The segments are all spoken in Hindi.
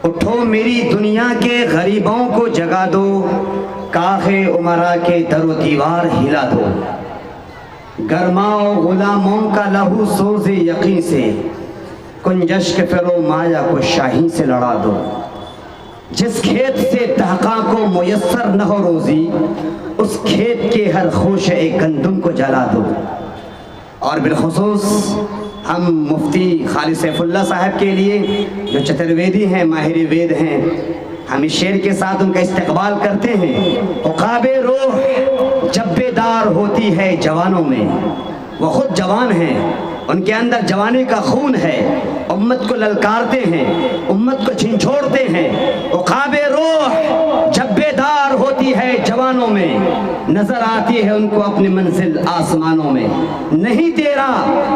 उठो मेरी दुनिया के गरीबों को जगा दो, काहे उमरा के दरो दीवार हिला दो। गरमाओ गुलामों का लहू सोज़े यकीन से, कुंजश के फिरो माया को शाही से लड़ा दो। जिस खेत से तहका को मुयस्सर न हो रोज़ी, उस खेत के हर खोश एक गंदुम को जला दो। और बिलखुसूस हम मुफ्ती खालिद सैफुल्लाह साहब के लिए जो चतुर्वेदी हैं, माहिर वेद हैं, हम इस शेर के साथ उनका इस्तकबाल करते हैं। उकाबे रूह जब बेदार होती है जवानों में, वो खुद जवान हैं, उनके अंदर जवानी का खून है, उम्मत को ललकारते हैं, उम्मत को झिंझोड़ते हैं। उकाबे रूह जब बेदार होती है जवानों में, नजर आती है उनको अपनी मंजिल आसमानों में। नहीं तेरा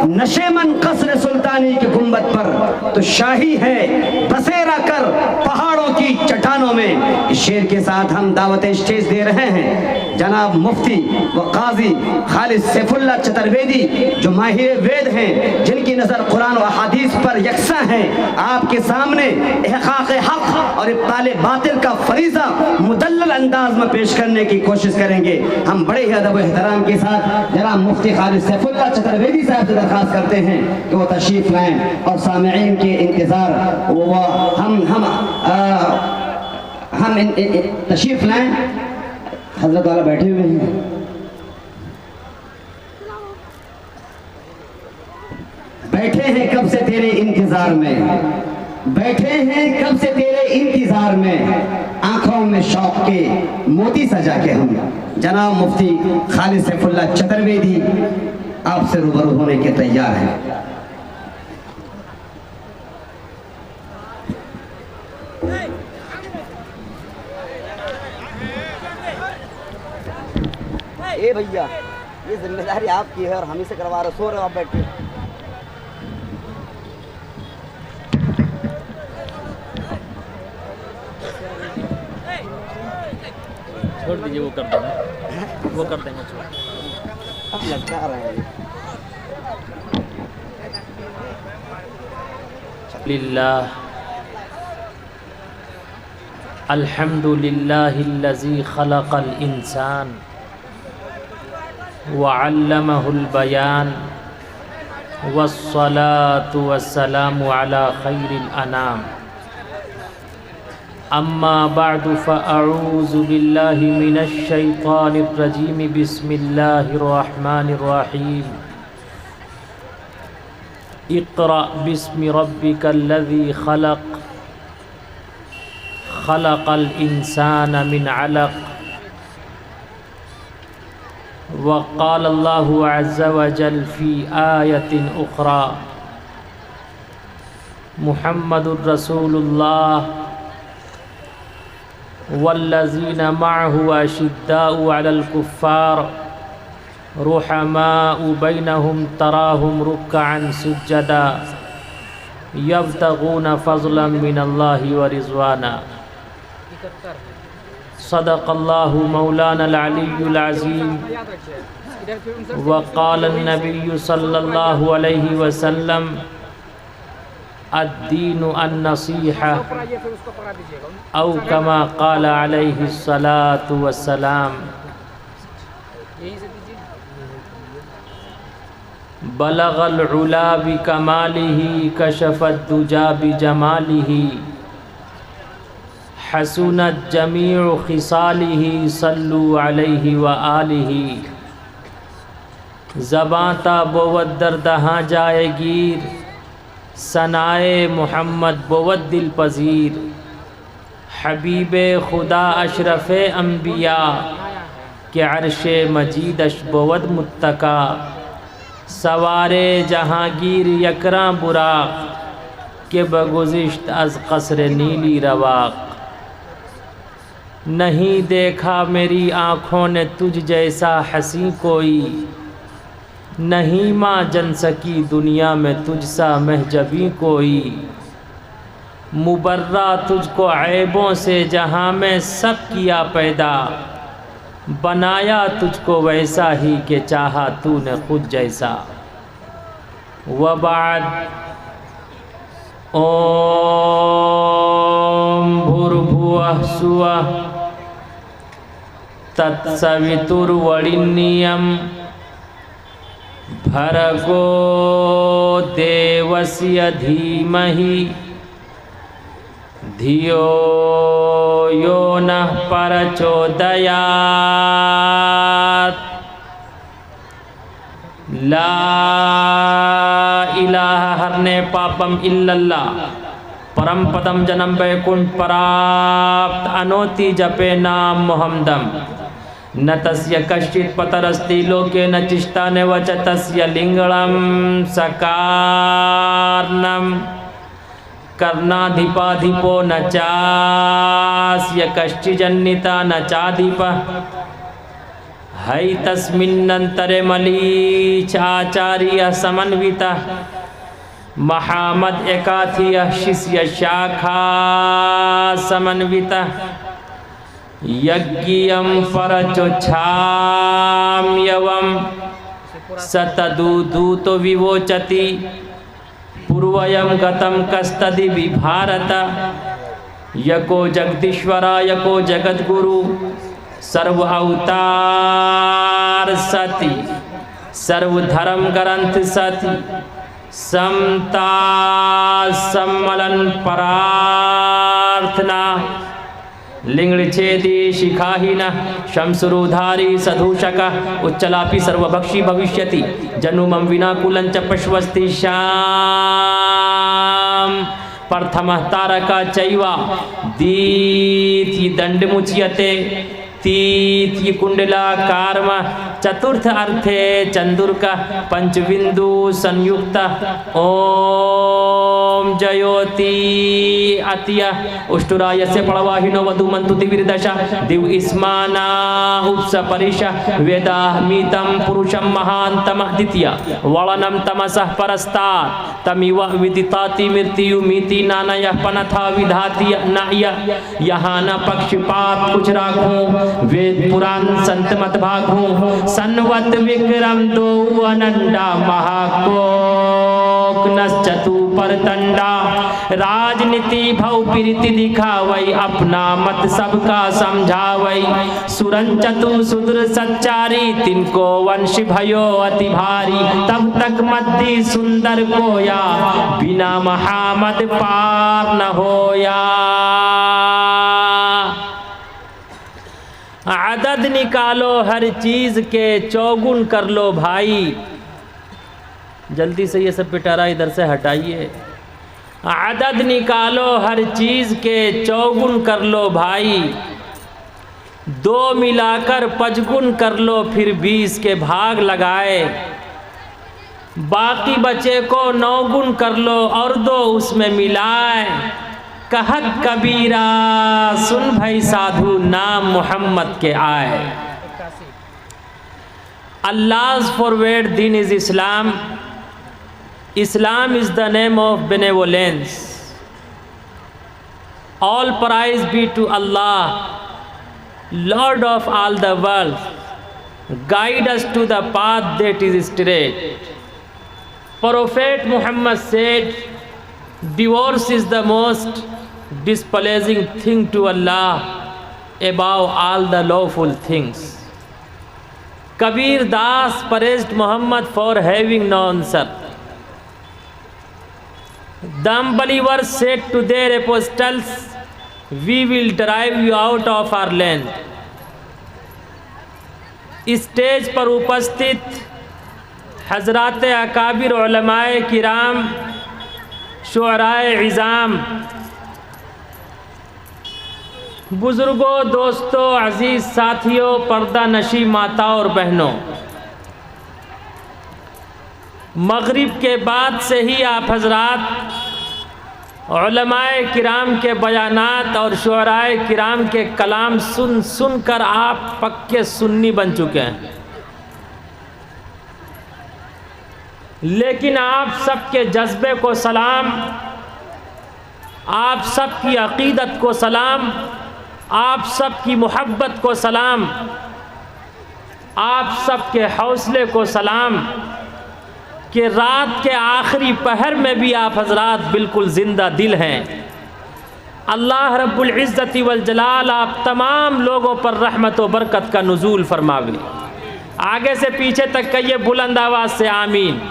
नशेमन कसर सुल्तानी के गुंबद पर, तो शाही है बसेरा कर पहाड़ों की चट्टानों में। इस शेर के साथ हम दावत स्टेज दे रहे हैं जनाब मुफ्ती व काजी खालिद सैफुल्लाह चतुर्वेदी, जो माहिर वेद हैं, जिनकी नज़र कुरान और हदीस पर यकसा है। आपके सामने इहक़ाक़ हक़ और इब्ताल बातिल का फरीज़ा मुदल्लल अंदाज में पेश करने की कोशिश करेंगे। हम बड़े ही अदब व एहतराम के साथ जनाब मुफ्ती खालिद सैफुल्लाह चतुर्वेदी साहब से दरख्वास्त करते हैं कि वो तशरीफ़ लाएँ और सामईन के इंतज़ार हम तशरीफ़ लाएँ। हज़रत वाला बैठे हुए हैं, बैठे हैं कब से तेरे इंतजार में, बैठे हैं कब से तेरे इंतजार में, आंखों में शौक के मोती सजा के हम। जनाब मुफ्ती खालिद सैफुल्लाह चतुर्वेदी आपसे रूबरू होने के तैयार हैं। ए भैया, ये जिम्मेदारी आपकी है और हम इसे करवा रहे। सो रहे हो आप, बैठे। छोड़ दीजिए, वो कर देंगे, वो कर देंगे। छोड़ अब लटका रहे हैं। लिल्लाह अल्हम्दुलिल्लाहिल्लज़ी खलक़ल इंसान व अल्लमहुल बयान वस्सलातु वस्सलामु अला खैरिल अनाम। अम्मा बअदु फ़अऊज़ु बिल्लाहि मिनश शैतानिर रजीम। बिस्मिल्लाहिर रहमानिर रहीम। इक़रा बिस्मि रब्बिकल्लज़ी खलक़, खलक़ल इंसान मिन अलक़। वक़ाल अल्लाहु अज़्ज़ व जल फ़ी आयतिन उख़रा, मुहम्मदुर रसूलुल्लाह वल्लज़ीना मअहु अशिद्दाउ अलल कुफ़्फ़ार रुहमाउ बैनहुम तराहुम रुक्अन सुज्जदा यब्तगून फ़ज़लन मिनल्लाहि व रिज़वाना। सदक़ल्लाहु मौलानल अलियुल अज़ीम। वक़ाल नबिय्यु सल्लल्लाहु अलैहि वसल्लम अद्दीनु अन्नसीहा औ कमा क़ाल अलैहि सलातु वस्सलाम। बलगल उला बिकमालिही कशफद दुजा बिजमालिही हसुनत जमीउ खिसालिही सल्लु अलैहि व आलिही। ज़बां ता बोवत दरदहाँ जाएगीर, सनाए मोहम्मद बोवत दिल पज़ीर। हबीबे खुदा अशरफ़े अम्बिया के अर्शे मजीदश बोवत मुत्तका। सवारे जहांगीर यकरा बुराक के बगुज़िश्त अज़ क़स्र नीली रवाक। नहीं देखा मेरी आँखों ने तुझ जैसा हंसी कोई, नहीं माँ जन सकी दुनिया में तुझसा महजबी कोई। मुबर्रा तुझको ऐबों से जहाँ में सब किया पैदा, बनाया तुझको वैसा ही कि चाहा तूने खुद जैसा। व बाद ओ भुवः सुवः तत्सवितुर्वरेण्यं भर्गो देवस्य धीमहि धियो यो नः प्रचोदयात्। ला इलाहा हरने पापम इल्लल्लाह परम पदम जन्म वैकुंठ प्राप्त अनोति जपे नाम मोहम्मदम न तस्य कश्चित् पतरस्ति लोके न चिष्टा न वच तस्य लिंगणम सकारनम कर्णाधिपाधिपो न चास्य कश्चिजन्निता न चाधिपः है तस्मिन्नन्तरे मलीचाचार्यः समन्वितः महामद एकाथियः शिष्य शाखा समन्वितः यज्ञियं परचोच्छाम्यवं सतदूतो विवोचति पूर्वयं गतं कस्तदि विभारत यको जगदीश्वरा यको जगद्गुरु सर्व अवतार सति सर्वधर्म ग्रंथ सति समता सम्मलन प्रार्थना लिंगछेदी शिखाहीन शमसुरुधारी सधूषक उच्चलापि सर्वभक्षी भविष्यति जनुमं विनाकुलं च पश्वस्ति श्याम प्रथमः तारका चैवा दीति दंडमुच्यते तीति कुंडला कार्म चतुर्थ अर्थे चंदुर्का पंचबिंदु संयुक्त ओम जयोति अत्य उष्टुराय से पड़वाहिनो वधुमंतु दिविर्दशा दिव इस्माना उपस परिश वेदाहमीतम पुरुषम महांतम द्वितीय वलनम तमसः परस्तात् तमिव विदिताति मृत्यु मिति नानयः पनथा विधाति नाय यहाँ न पक्षपात कुछ राखूं वेद पुराण संत मत भागूं सन्वत विक्रम दो अनंडा महाकोक नश्चतु परतंडा राजनीति भव प्रीति दिखावई अपना मत सबका समझावई सुरंचतु सुदृ सच्चारी तिनको वंश भयो अति भारी तब तक मद्दी सुंदर कोया बिना महामद पार न होया। आदद निकालो हर चीज के चौगुन कर लो भाई। जल्दी से ये सब पिटारा इधर से हटाइए। आदद निकालो हर चीज के चौगुन कर लो भाई, दो मिलाकर पचगुन कर लो फिर 20 के भाग लगाए, बाकी बचे को 9 गुण कर लो और 2 उसमें मिलाए। कहत कबीरा सुन भाई साधु नाम मोहम्मद के आए। Allah's forward deen is Islam. Islam is the name of benevolence. All praise be to Allah, Lord of all the world. Guide us to the path that is straight. Prophet Muhammad said, divorce is the most displeasing thing to Allah above all the lawful things. Kabir Das praised Muhammad for having no answer. The unbelievers said to their apostles, we will drive you out of our land. Stage पर उपस्थित हजरात अकाबिर उलमाए किराम, शुअराए इज़ाम, बुजुर्गों, दोस्तों, अजीज साथियों, पर्दा नशी माताओं और बहनों, मगरिब के बाद से ही आप हजरात उलमाए किराम के बयानात और शुअराए किराम के कलाम सुन सुन कर आप पक्के सुन्नी बन चुके हैं। लेकिन आप सबके जज्बे को सलाम, आप सबकी अकीदत को सलाम, आप सबकी मोहब्बत को सलाम, आप सबके हौसले को सलाम कि रात के आखिरी पहर में भी आप हजरात बिल्कुल ज़िंदा दिल हैं। अल्लाह रब्बुल इज़्ज़ति वल जलाल आप तमाम लोगों पर रहमत व बरकत का नुज़ूल फरमावे। आगे से पीछे तक कहिए बुलंद आवाज़ से आमीन।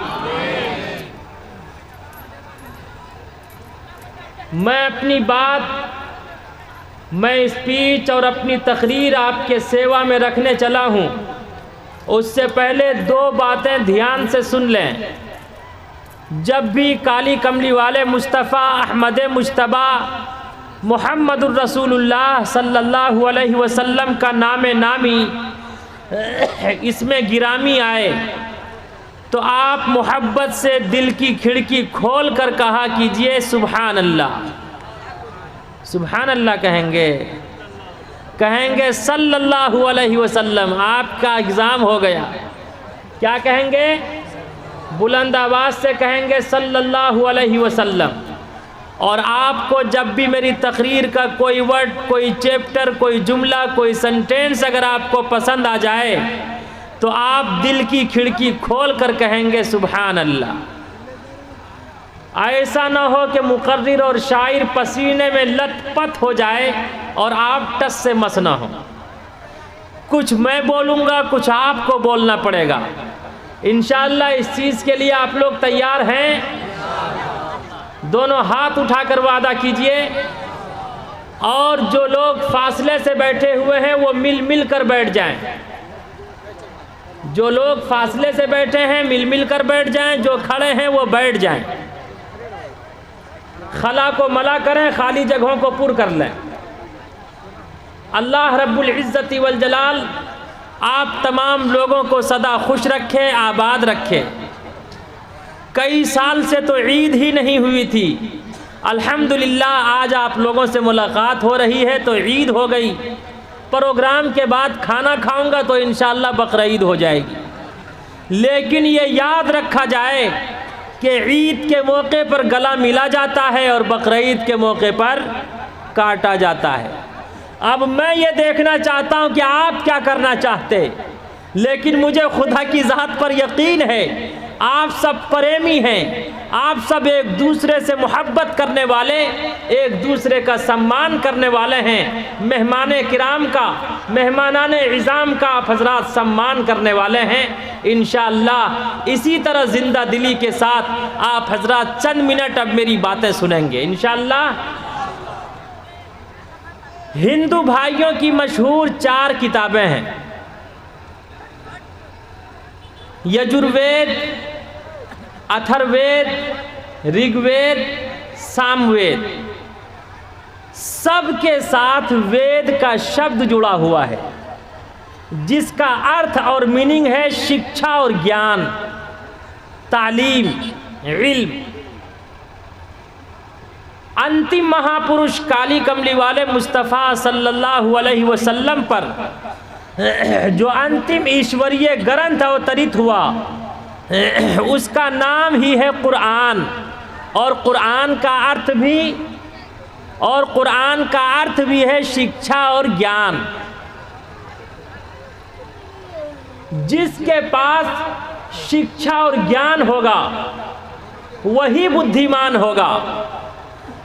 मैं स्पीच और अपनी तकरीर आपके सेवा में रखने चला हूँ, उससे पहले दो बातें ध्यान से सुन लें। जब भी काली कमली वाले मुस्तफ़ा अहमद मुज्तबा मुहम्मदुर रसूलुल्लाह सल्लल्लाहु अलैहि वसल्लम का नामे नामी इसमें गिरामी आए तो आप मोहब्बत से दिल की खिड़की खोल कर कहा कीजिए सुभान अल्लाह। सुभान अल्लाह कहेंगे सल्लल्लाहु अलैहि वसल्लम, आपका एग्ज़ाम हो गया। क्या कहेंगे? बुलंद आवाज़ से कहेंगे सल्लल्लाहु अलैहि वसल्लम। और आपको जब भी मेरी तकरीर का कोई वर्ड, कोई चैप्टर, कोई जुमला, कोई सेंटेंस अगर आपको पसंद आ जाए तो आप दिल की खिड़की खोल कर कहेंगे सुभान अल्लाह। ऐसा ना हो कि मुकर्रिर और शायर पसीने में लथपथ हो जाए और आप टस से मस ना हो। कुछ मैं बोलूँगा, कुछ आपको बोलना पड़ेगा। इंशाअल्लाह इस चीज़ के लिए आप लोग तैयार हैं? दोनों हाथ उठाकर वादा कीजिए। और जो लोग फासले से बैठे हुए हैं वो मिल कर बैठ जाएं। जो लोग फासले से बैठे हैं मिल कर बैठ जाएं, जो खड़े हैं वो बैठ जाएं। खला को मला करें, खाली जगहों को पुर कर लें। अल्लाह रब्बुल इज़्ज़ति वल जलाल आप तमाम लोगों को सदा खुश रखे, आबाद रखे। कई साल से तो ईद ही नहीं हुई थी, अल्हम्दुलिल्लाह आज आप लोगों से मुलाकात हो रही है तो ईद हो गई। प्रोग्राम के बाद खाना खाऊंगा तो इंशाअल्लाह बकरीद हो जाएगी। लेकिन ये याद रखा जाए कि ईद के मौके पर गला मिला जाता है और बकरीद के मौके पर काटा जाता है। अब मैं ये देखना चाहता हूँ कि आप क्या करना चाहते, लेकिन मुझे खुदा की ज़ात पर यकीन है आप सब प्रेमी हैं, आप सब एक दूसरे से मोहब्बत करने वाले, एक दूसरे का सम्मान करने वाले हैं। मेहमान किराम का, मेहमानान इज़ाम का आप हज़रात सम्मान करने वाले हैं। इंशाअल्लाह इसी तरह ज़िंदा दिली के साथ आप हज़रात चंद मिनट अब मेरी बातें सुनेंगे इंशाअल्लाह। हिंदू भाइयों की मशहूर 4 किताबें हैं, यजुर्वेद, अथर्ववेद, ऋग्वेद, सामवेद। सबके साथ वेद का शब्द जुड़ा हुआ है जिसका अर्थ और मीनिंग है शिक्षा और ज्ञान, तालीम, इल्म। अंतिम महापुरुष काली कमली वाले मुस्तफ़ा सल्लल्लाहु अलैहि वसल्लम पर जो अंतिम ईश्वरीय ग्रंथ अवतरित हुआ उसका नाम ही है कुरान। और कुरान का अर्थ भी है शिक्षा और ज्ञान। जिसके पास शिक्षा और ज्ञान होगा वही बुद्धिमान होगा।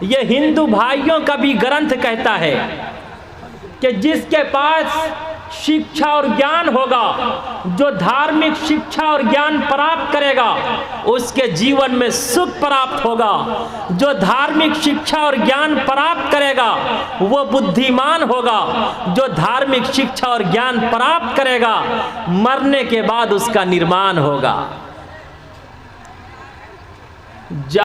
ये हिंदू भाइयों का भी ग्रंथ कहता है कि जिसके पास शिक्षा और ज्ञान होगा, जो धार्मिक शिक्षा और ज्ञान प्राप्त करेगा उसके जीवन में सुख प्राप्त होगा। जो धार्मिक शिक्षा और ज्ञान प्राप्त करेगा वो बुद्धिमान होगा। जो धार्मिक शिक्षा और ज्ञान प्राप्त करेगा मरने के बाद उसका निर्माण होगा।